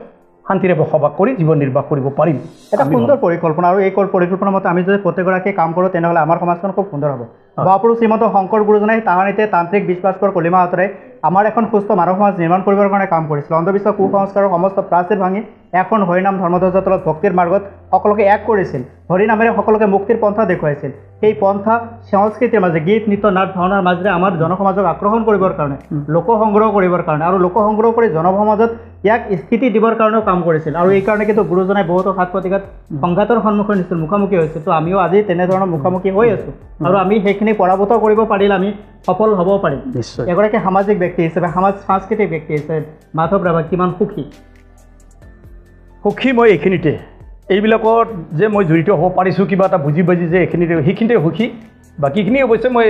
শান্তিৰে বসবাস কৰি জীৱন নিৰ্বাহ কৰিব পাৰিম এটা সুন্দৰ পৰিকল্পনা আৰু এই পৰিকল্পনাৰ মতে আমি যদি প্ৰত্যেকগৰাকীয়ে কাম কৰোঁ তেনেহ'লে আমাৰ সমাজখন খুব সুন্দৰ হ'ব মহাপুৰুষ শ্ৰীমন্ত শংকৰ গুৰুজনাই তাহানিতে তান্ত্ৰিক বিশ্বাসৰ কলিমা আঁতৰাই আমাৰ এখন সুস্থ মানৱ সমাজ নিৰ্মাণ কৰিবৰ কাৰণে কাম কৰিছিল অন্ধবিশ্বাস কুসংস্কাৰৰ সমস্ত প্ৰাচীৰ ভাঙি এখন হৰিনাম ধৰ্মধ্বজাৰ তলত ভক্তিৰ মাৰ্গত সকলোকে এক কৰিছিল হৰিনামেৰে সকলোকে মুক্তিৰ পন্থা দেখুৱাইছিল সেই পন্থা সংস্কৃতিৰ মাজে গীত নৃত্য নাট ভাওনাৰ মাজেৰে আমাৰ জনসমাজক আকৰ্ষণ কৰিবৰ কাৰণে লোক সংগ্ৰহ কৰিবৰ কাৰণে আৰু লোক সংগ্ৰহ কৰি জনসমাজত ইয়াক স্থিতি দিবৰ কাৰণেও কাম কৰিছিল আৰু এই কাৰণে কিন্তু গুৰুজনাই বহুতো ঘাত প্ৰতিঘাত সংঘাতৰ সন্মুখীন হৈছিল মুখামুখি হৈছিল তো আমিও আজি তেনেধৰণৰ মুখামুখি হৈ আছোঁ আৰু আমি সেইখিনি পৰাভূত কৰিব পাৰিলে আমি সফল হ'ব পাৰিম নিশ্চয় এগৰাকী সামাজিক ব্যক্তি হিচাপে সাংস্কৃতিক ব্যক্তি হিচাপে মাধৱ ৰাভা কিমান সুখী মই এইখিনিতে এইবিলাকত যে মই জড়িত হ'ব পাৰিছোঁ কিবা এটা বুজি বুজি যে সেইখিনিতে সুখী বাকীখিনি অৱশ্যে মই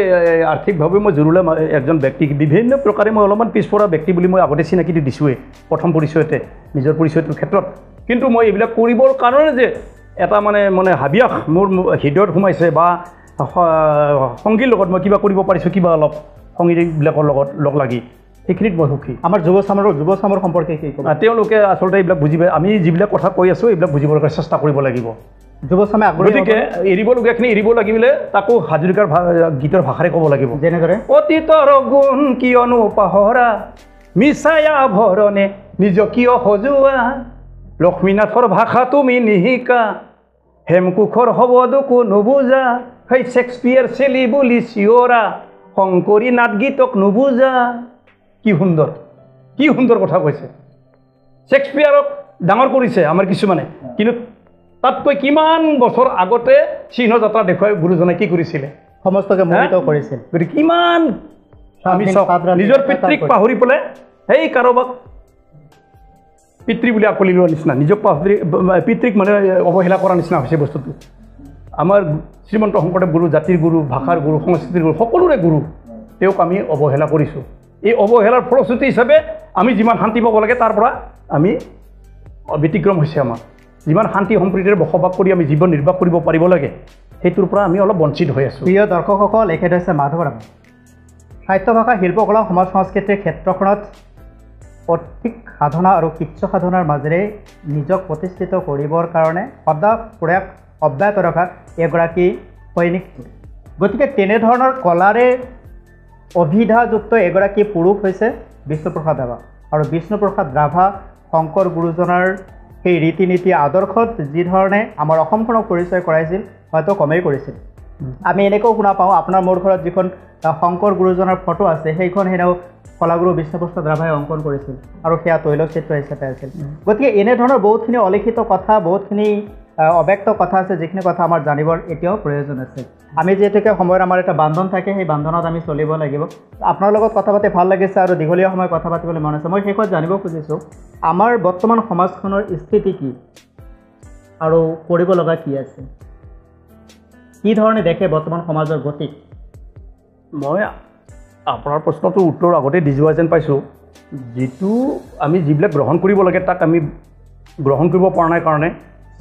আৰ্থিকভাৱে মই জৰুৰীলা একজন ব্যক্তি বিভিন্ন প্ৰকাৰে মই অলপমান পিছপৰা ব্যক্তি বুলি মই আগতে চিনাকি দি দিছোঁৱেই প্ৰথম পৰিচয়তে নিজৰ পৰিচয়টোৰ ক্ষেত্ৰত কিন্তু মই এইবিলাক কৰিবৰ কাৰণে যে এটা মানে হাবিয়াস মোৰ হৃদয়ত সোমাইছে বা সংগীৰ লগত মই কিবা কৰিব পাৰিছোঁ কিবা অলপ সংগীবিলাকৰ লগত লগ লাগি সেইখিনিত মই সুখী আমাৰ যুৱ চামৰ সম্পৰ্কে কি ক'ব তেওঁলোকে আচলতে এইবিলাক বুজি পায় আমি যিবিলাক কথা কৈ আছোঁ এইবিলাক বুজিবৰ কাৰণে চেষ্টা কৰিব লাগিব যুৱ চামে গতিকে এৰিবলগীয়াখিনি এৰিব লাগিলে তাকো হাজৰিকাৰ গীতৰ ভাষাৰে ক'ব লাগিব যেনেদৰে অতীতৰ গুণ কিয়নো পাহৰা মিছায়া ভৰণে নিজ কিয় সজোৱা লক্ষ্মীনাথৰ ভাষা তুমি নিশিকা হেমকোষৰ শব্দকো নুবুজা সেই শ্বেক্সপিয়াৰ চেলি বুলি চিঞৰা শংকৰী নাট গীতক নুবুজা কি সুন্দৰ কথা কৈছে শ্বেক্সপিয়াৰক ডাঙৰ কৰিছে আমাৰ কিছুমানে কিন্তু তাতকৈ কিমান বছৰ আগতে চিহ্ন যাত্ৰা দেখুৱাই গুৰুজনাই কি কৰিছিলে সমস্তকে মোহিত কৰিছিল গতিকে কিমান আমি নিজৰ পিতৃক পাহৰি পেলাই সেই কাৰোবাক পিতৃ বুলি আকলি লোৱাৰ নিচিনা নিজক পিতৃক মানে অৱহেলা কৰাৰ নিচিনা হৈছে বস্তুটো আমাৰ শ্ৰীমন্ত শংকৰদেৱ গুৰু জাতিৰ গুৰু ভাষাৰ গুৰু সংস্কৃতিৰ গুৰু সকলোৰে গুৰু তেওঁক আমি অৱহেলা কৰিছোঁ এই অৱহেলাৰ ফলশ্ৰুতি হিচাপে আমি যিমান শান্তি পাব লাগে তাৰ পৰা আমি ব্যতিক্ৰম হৈছে আমাৰ যিমান শান্তি সম্প্ৰীতিৰে বসবাস কৰি আমি জীৱন নিৰ্বাহ কৰিব পাৰিব লাগে সেইটোৰ পৰা আমি অলপ বঞ্চিত হৈ আছোঁ প্ৰিয় দৰ্শকসকল এখেত হৈছে মাধৱ ৰাভা সাহিত্য ভাষা শিল্পকলা সমাজ সংস্কৃতিৰ ক্ষেত্ৰখনত অধিক সাধনা আৰু কৃচ্ছ সাধনাৰ মাজেৰে নিজক প্ৰতিষ্ঠিত কৰিবৰ কাৰণে সদা প্ৰয়াস অব্যাহত ৰখা এগৰাকী সৈনিক গতিকে তেনেধৰণৰ কলাৰে অভিধাযুক্ত এগৰাকী পুৰুষ হৈছে বিষ্ণুপ্ৰসাদ ৰাভা আৰু বিষ্ণুপ্ৰসাদ ৰাভা শংকৰ গুৰুজনাৰ সেই ৰীতি নীতি আদৰ্শত যি ধৰণে আমাৰ অসমখনক পৰিচয় কৰাইছিল হয়তো কমেই কৰিছিল আমি এনেকৈও শুনা পাওঁ আপোনাৰ মোৰ ঘৰত যিখন শংকৰ গুৰুজনাৰ ফটো আছে সেইখন হেনেও কলাগুৰু বিষ্ণুপ্ৰসাদ ৰাভাই অংকন কৰিছিল আৰু সেয়া তৈলচিত্ৰ হিচাপে আছিল গতিকে এনেধৰণৰ বহুতখিনি অলিখিত কথা বহুতখিনি অব্যক্ত কথা আছে যিখিনি কথা আমাৰ জানিবৰ এতিয়াও প্ৰয়োজন আছে আমি যিহেতুকে সময়ৰ আমাৰ এটা বান্ধন থাকে সেই বান্ধনত আমি চলিব লাগিব আপোনাৰ লগত কথা পাতি ভাল লাগিছে আৰু দীঘলীয়া সময় কথা পাতিবলৈ মন আছে মই শেষত জানিব খুজিছোঁ আমাৰ বৰ্তমান সমাজখনৰ স্থিতি কি আৰু কৰিব লগা কি আছে কি ধৰণে দেখে বৰ্তমান সমাজৰ গতি মই আপোনাৰ প্ৰশ্নটোৰ উত্তৰ আগতে দি যোৱা যেন পাইছোঁ যিটো আমি যিবিলাক গ্ৰহণ কৰিব লাগে তাক আমি গ্ৰহণ কৰিব পৰা নাই কাৰণে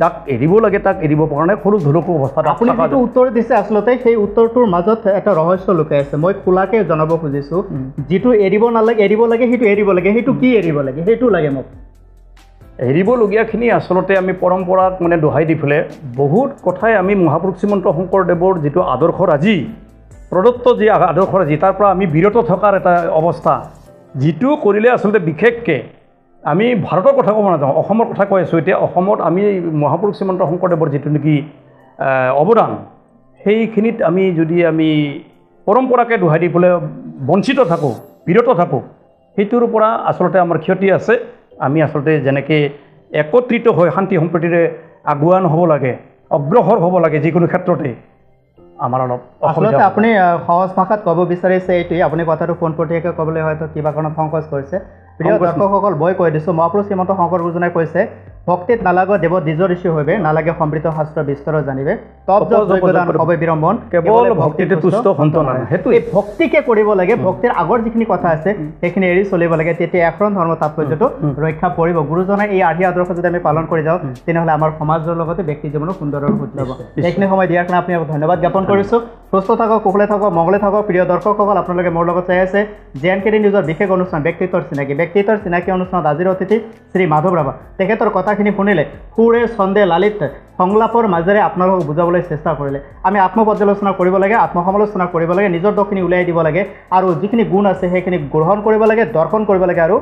যাক এৰিব লাগে তাক এৰিব পৰা নাই সৰু ধুলকু অৱস্থাত আপুনি যিটো উত্তৰ দিছে আচলতে সেই উত্তৰটোৰ মাজত এটা ৰহস্য লুকাই আছে মই খোলাকৈ জনাব খুজিছোঁ যিটো এৰিব নালাগে এৰিব লাগে সেইটো এৰিব লাগে সেইটো কি এৰিব লাগে সেইটো লাগে মোক এৰিবলগীয়াখিনি আচলতে আমি পৰম্পৰাক মানে দোহাই দি পেলাই বহুত কথাই আমি মহাপুৰুষ শ্ৰীমন্ত শংকৰদেৱৰ যিটো আদৰ্শৰাজি প্ৰদত্ত যি আদৰ্শৰাজি তাৰ পৰা আমি বিৰত থকাৰ এটা অৱস্থা যিটো কৰিলে আচলতে বিশেষকৈ আমি ভাৰতৰ কথা ক'ব নাযাওঁ অসমৰ কথা কৈ আছোঁ এতিয়া অসমত আমি মহাপুৰুষ শ্ৰীমন্ত শংকৰদেৱৰ যিটো নেকি অৱদান সেইখিনিত আমি যদি আমি পৰম্পৰাকে দোহাই দি পেলাই বঞ্চিত থাকোঁ বিৰত থাকোঁ সেইটোৰ পৰা আচলতে আমাৰ ক্ষতি আছে আমি আচলতে যেনেকৈ একত্ৰিত হৈ শান্তি সম্প্ৰীতিৰে আগুৱান হ'ব লাগে অগ্ৰসৰ হ'ব লাগে যিকোনো ক্ষেত্ৰতে আমাৰ অলপ আচলতে আপুনি সহজ ভাষাত ক'ব বিচাৰিছে এইটোৱে আপুনি কথাটো পোনপটীয়াকৈ ক'বলৈ হয়তো কিবা কাৰণত সংকোচ কৰিছে প্ৰিয় দৰ্শকসকল মই কৈ দিছোঁ মহাপুৰুষ শ্ৰীমন্ত শংকৰ গুৰুজনাই কৈছে ভক্তিত নালাগে দেৱ দ্বিজ ঋষি হৈবে নালাগে সমৃদ্ধ শাস্ত্ৰ বিস্তৰ জানিবে তপ যজ্ঞদান হবে বিৰম্বন কেৱল ভক্তিতে তুষ্ট সন্তান সেইটো এই ভক্তিকে কৰিব লাগে ভক্তিৰ আগৰ যিখিনি কথা আছে সেইখিনি এৰি চলিব লাগে তেতিয়া এখন ধৰ্ম তাৎপৰ্যটো ৰক্ষা পৰিব গুৰুজনাই এই আৰ্হি আদৰ্শ যদি আমি পালন কৰি যাওঁ তেনেহ'লে আমাৰ সমাজৰ লগতে ব্যক্তি জীৱনো সুন্দৰ আৰু সুস্থ হ'ব এইখিনি সময় দিয়াৰ কাৰণে আপোনাক ধন্যবাদ জ্ঞাপন কৰিছোঁ সুস্থ থাকক কুশলে থাকক মংগলে থাকক প্ৰিয় দৰ্শকসকল আপোনালোকে মোৰ লগত চাই আছে JNKD নিউজৰ বিশেষ অনুষ্ঠান ব্যক্তিত্বৰ চিনাকি অনুষ্ঠানত আজিৰ অতিথি শ্ৰী মাধৱ ৰাভা তেখেতৰ কথাখিনি শুনিলে সুৰে ছন্দে লালিত সংলাপৰ মাজেৰে আপোনালোকক বুজাবলৈ চেষ্টা কৰিলে আমি আত্মপৰ্যালোচনা কৰিব লাগে আত্মসমালোচনা কৰিব লাগে নিজৰ দোষখিনি উলিয়াই দিব লাগে আৰু যিখিনি গুণ আছে সেইখিনি গ্ৰহণ কৰিব লাগে দৰ্শন কৰিব লাগে আৰু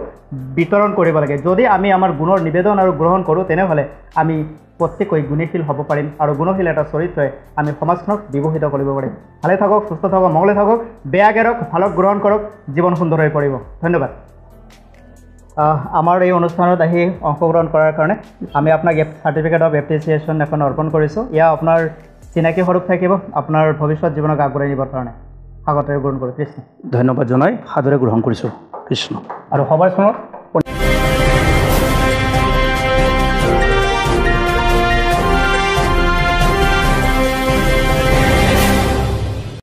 বিতৰণ কৰিব লাগে যদি আমি আমাৰ গুণৰ নিবেদন আৰু গ্ৰহণ কৰোঁ তেনেহ'লে আমি প্ৰত্যেকৈ গুণীশীল হ'ব পাৰিম আৰু গুণশীল এটা চৰিত্ৰই আমি সমাজখনক বিভূষিত কৰিব পাৰিম ভালে থাকক সুস্থ থাকক মংগলে থাকক বেয়াকে ৰক ভালক গ্ৰহণ কৰক জীৱন সুন্দৰ হৈ পৰিব ধন্যবাদ আমাৰ এই অনুষ্ঠানত আহি অংশগ্ৰহণ কৰাৰ কাৰণে আমি আপোনাক চাৰ্টিফিকেট অফ এপ্ৰিচিয়েশ্যন এখন অৰ্পণ কৰিছোঁ এয়া আপোনাৰ চিনাকি স্বৰূপ থাকিব আপোনাৰ ভৱিষ্যত জীৱনক আগবঢ়াই নিবৰ কাৰণে স্বাগতৰে গ্ৰহণ কৰোঁ কৃষ্ণ ধন্যবাদ জনাই সাদৰে গ্ৰহণ কৰিছোঁ কৃষ্ণ আৰু সবাৰ স্মৰণত